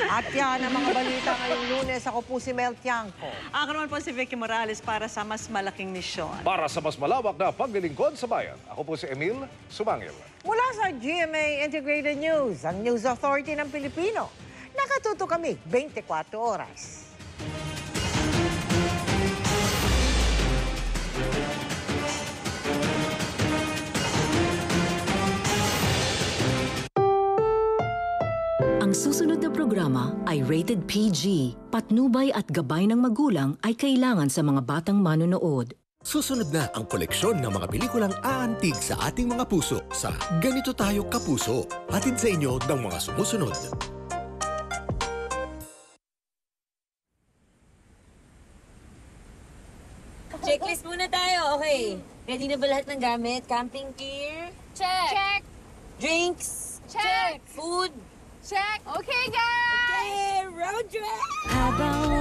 At yan ang mga balita ngayong Lunes. Ako po si Mel Tiangco. Ako naman po si Vicky Morales para sa mas malaking misyon. Para sa mas malawak na paglilingkod sa bayan, ako po si Emil Sumangil. Mula sa GMA Integrated News, ang News Authority ng Pilipino. Nakatuto kami 24 oras. Ang susunod na programa ay rated PG. Patnubay at gabay ng magulang ay kailangan sa mga batang manonood. Susunod na ang koleksyon ng mga pelikulang aantig sa ating mga puso sa Ganito Tayo Kapuso. Hatid sa inyo ng mga sumusunod. Checklist muna tayo. Okay. Ready na ba lahat ng gamit? Camping gear? Check. Check. Drinks? Check. Food? Check. Okay, guys. Okay, road trip! Habang